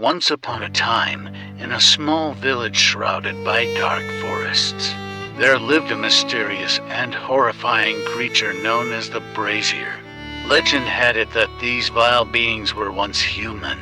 Once upon a time, in a small village shrouded by dark forests, there lived a mysterious and horrifying creature known as the Brazier. Legend had it that these vile beings were once human,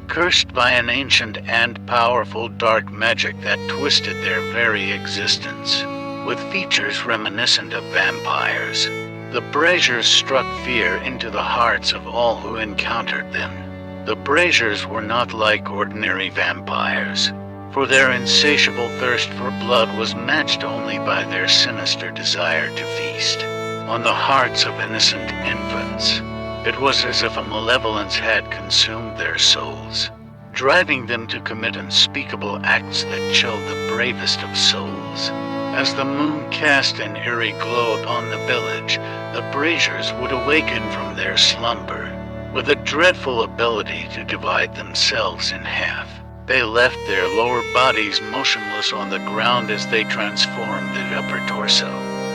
cursed by an ancient and powerful dark magic that twisted their very existence. With features reminiscent of vampires, the Braziers struck fear into the hearts of all who encountered them. The Braziers were not like ordinary vampires, for their insatiable thirst for blood was matched only by their sinister desire to feast on the hearts of innocent infants. It was as if a malevolence had consumed their souls, driving them to commit unspeakable acts that chilled the bravest of souls. As the moon cast an eerie glow upon the village, the Braziers would awaken from their slumber with a dreadful ability to divide themselves in half. They left their lower bodies motionless on the ground as they transformed the upper torso.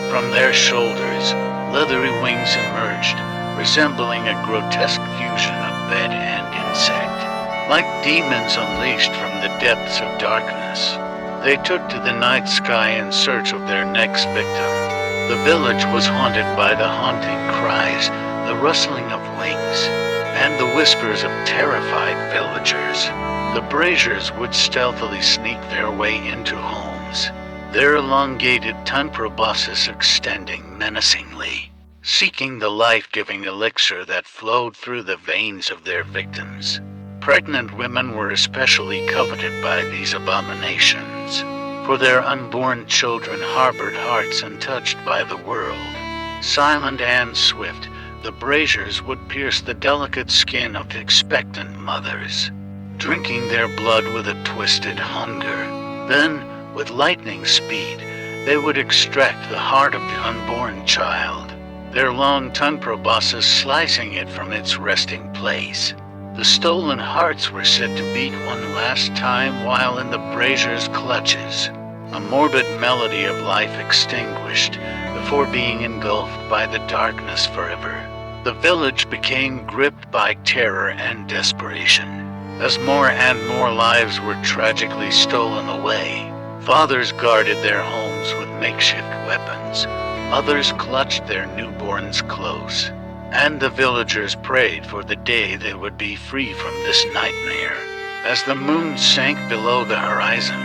From their shoulders, leathery wings emerged, resembling a grotesque fusion of bed and insect. Like demons unleashed from the depths of darkness, they took to the night sky in search of their next victim. The village was haunted by the haunting cries, the rustling of wings, and the whispers of terrified villagers. The Braziers would stealthily sneak their way into homes, their elongated tongue proboscis extending menacingly, seeking the life-giving elixir that flowed through the veins of their victims. Pregnant women were especially coveted by these abominations, for their unborn children harbored hearts untouched by the world. Silent and swift, the Braziers would pierce the delicate skin of expectant mothers, drinking their blood with a twisted hunger. Then, with lightning speed, they would extract the heart of the unborn child, their long tongue proboscis slicing it from its resting place. The stolen hearts were said to beat one last time while in the Braziers' clutches, a morbid melody of life extinguished before being engulfed by the darkness forever. The village became gripped by terror and desperation, as more and more lives were tragically stolen away. Fathers guarded their homes with makeshift weapons, others clutched their newborns close, and the villagers prayed for the day they would be free from this nightmare. As the moon sank below the horizon,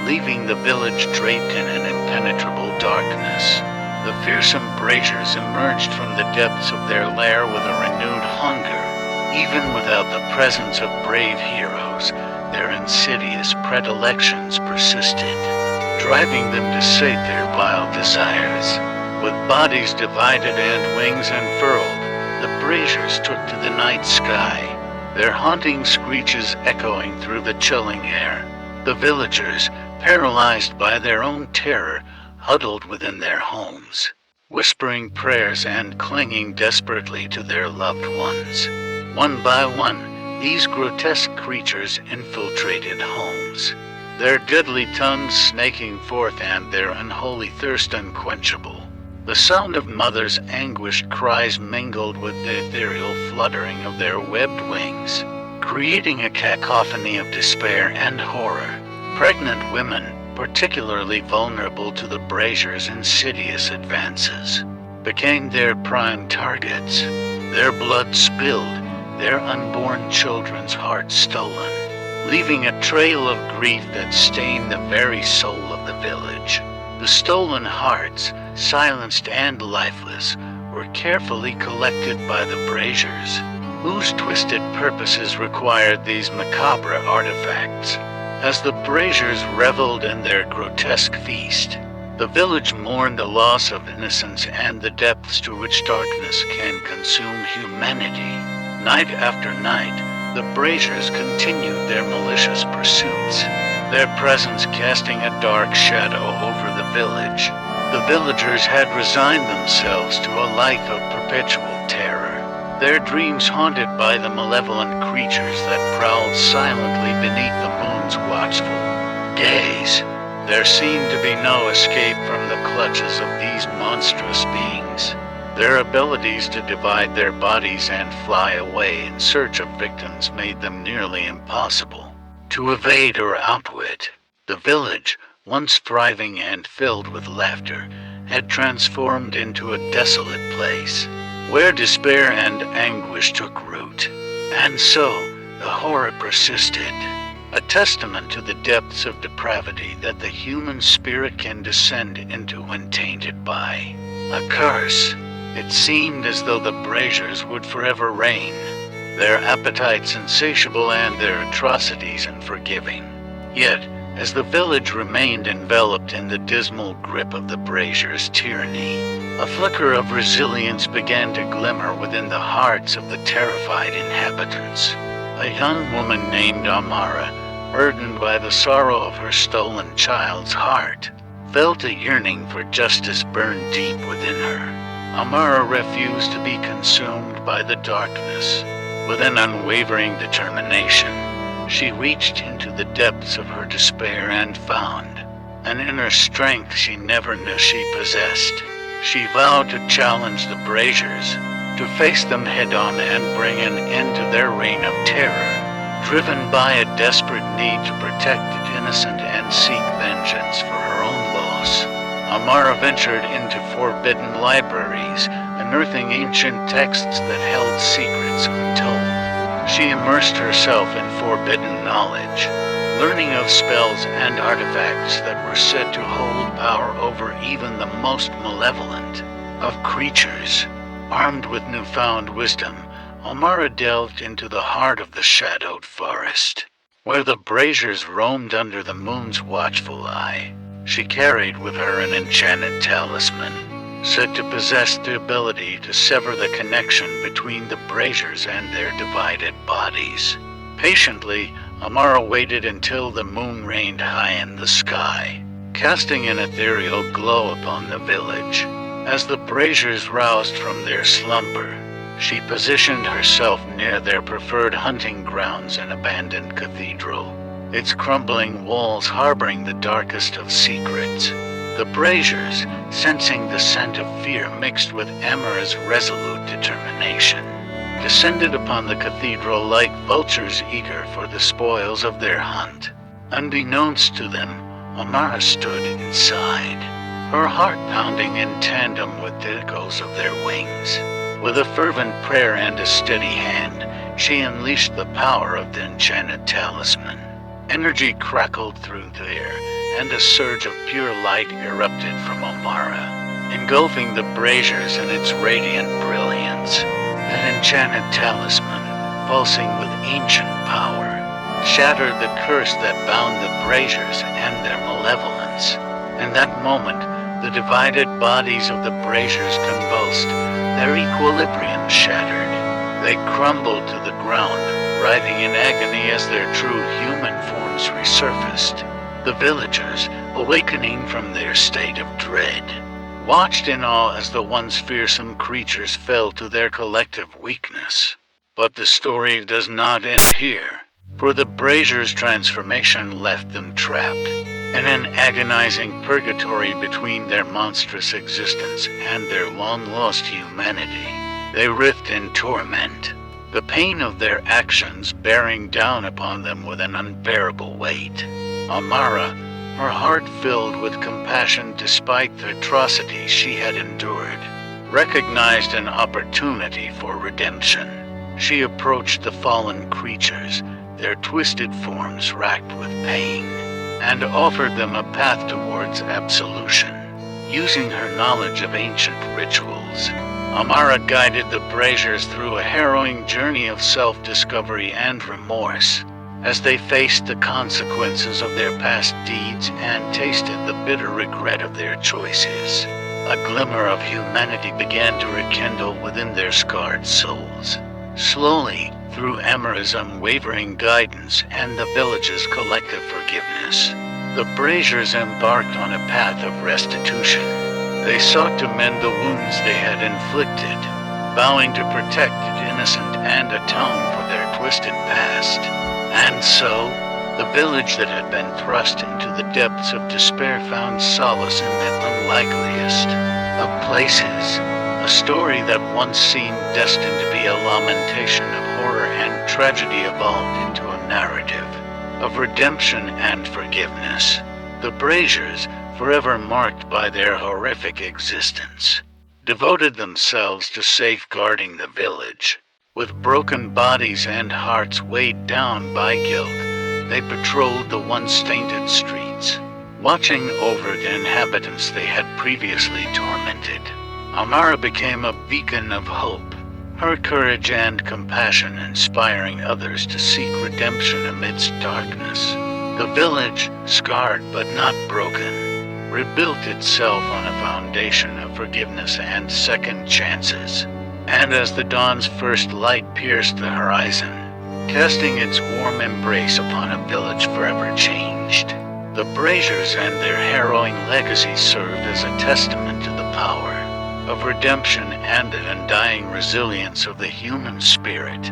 leaving the village draped in an impenetrable darkness, the fearsome Braziers emerged from the depths of their lair with a renewed hunger. Even without the presence of brave heroes, their insidious predilections persisted, driving them to sate their vile desires. With bodies divided and wings unfurled, the Braziers took to the night sky, their haunting screeches echoing through the chilling air. The villagers, paralyzed by their own terror, huddled within their homes, whispering prayers and clinging desperately to their loved ones. One by one, these grotesque creatures infiltrated homes, their deadly tongues snaking forth and their unholy thirst unquenchable. The sound of mothers' anguished cries mingled with the ethereal fluttering of their webbed wings, creating a cacophony of despair and horror. Pregnant women, particularly vulnerable to the Braziers' insidious advances, became their prime targets, their blood spilled, their unborn children's hearts stolen, leaving a trail of grief that stained the very soul of the village. The stolen hearts, silenced and lifeless, were carefully collected by the Braziers, whose twisted purposes required these macabre artifacts. As the Braziers reveled in their grotesque feast, the village mourned the loss of innocence and the depths to which darkness can consume humanity. Night after night, the Braziers continued their malicious pursuits, their presence casting a dark shadow over the village. The villagers had resigned themselves to a life of perpetual terror, their dreams haunted by the malevolent creatures that prowled silently beneath the moon's watchful gaze. There seemed to be no escape from the clutches of these monstrous beings. Their abilities to divide their bodies and fly away in search of victims made them nearly impossible. to evade or outwit. The village, once thriving and filled with laughter, had transformed into a desolate place, where despair and anguish took root. And so, the horror persisted, a testament to the depths of depravity that the human spirit can descend into when tainted by a curse. It seemed as though the Braziers would forever reign, their appetites insatiable and their atrocities unforgiving. Yet, as the village remained enveloped in the dismal grip of the Braziers' tyranny, a flicker of resilience began to glimmer within the hearts of the terrified inhabitants. A young woman named Amara, burdened by the sorrow of her stolen child's heart, felt a yearning for justice burn deep within her. Amara refused to be consumed by the darkness. With an unwavering determination, she reached into the depths of her despair and found an inner strength she never knew she possessed. She vowed to challenge the Braziers, to face them head-on and bring an end to their reign of terror, driven by a desperate need to protect the innocent and seek vengeance for her own loss. Amara ventured into forbidden libraries, unearthing ancient texts that held secrets untold. She immersed herself in forbidden knowledge, learning of spells and artifacts that were said to hold power over even the most malevolent of creatures. Armed with newfound wisdom, Amara delved into the heart of the shadowed forest, where the Braziers roamed under the moon's watchful eye. She carried with her an enchanted talisman, said to possess the ability to sever the connection between the Braziers and their divided bodies. Patiently, Amara waited until the moon reigned high in the sky, casting an ethereal glow upon the village. As the Braziers roused from their slumber, she positioned herself near their preferred hunting grounds, an abandoned cathedral, its crumbling walls harboring the darkest of secrets. The Braziers, sensing the scent of fear mixed with Amara's resolute determination, descended upon the cathedral like vultures eager for the spoils of their hunt. Unbeknownst to them, Amara stood inside, her heart pounding in tandem with the echoes of their wings. With a fervent prayer and a steady hand, she unleashed the power of the enchanted talisman. Energy crackled through the air, and a surge of pure light erupted from Amara, engulfing the Braziers in its radiant brilliance. That enchanted talisman, pulsing with ancient power, shattered the curse that bound the Braziers and their malevolence. In that moment, the divided bodies of the Braziers convulsed, their equilibrium shattered. They crumbled to the ground, writhing in agony as their true human forms resurfaced. The villagers, awakening from their state of dread, watched in awe as the once fearsome creatures fell to their collective weakness. But the story does not end here, for the Braziers' transformation left them trapped in an agonizing purgatory between their monstrous existence and their long-lost humanity. They writhed in torment, the pain of their actions bearing down upon them with an unbearable weight. Amara, her heart filled with compassion despite the atrocities she had endured, recognized an opportunity for redemption. She approached the fallen creatures, their twisted forms racked with pain, and offered them a path towards absolution. Using her knowledge of ancient rituals, Amara guided the Braziers through a harrowing journey of self-discovery and remorse, as they faced the consequences of their past deeds and tasted the bitter regret of their choices. A glimmer of humanity began to rekindle within their scarred souls. Slowly, through Amara's unwavering guidance and the village's collective forgiveness, the Braziers embarked on a path of restitution. They sought to mend the wounds they had inflicted, vowing to protect the innocent and atone for their twisted past. And so, the village that had been thrust into the depths of despair found solace in that unlikeliest of places. A story that once seemed destined to be a lamentation of horror and tragedy evolved into a narrative of redemption and forgiveness. The Braziers, forever marked by their horrific existence, devoted themselves to safeguarding the village. With broken bodies and hearts weighed down by guilt, they patrolled the once tainted streets, watching over the inhabitants they had previously tormented. Amara became a beacon of hope, her courage and compassion inspiring others to seek redemption amidst darkness. The village, scarred but not broken, rebuilt itself on a foundation of forgiveness and second chances. And as the dawn's first light pierced the horizon, casting its warm embrace upon a village forever changed, the Braziers and their harrowing legacy served as a testament to the power of redemption and the undying resilience of the human spirit.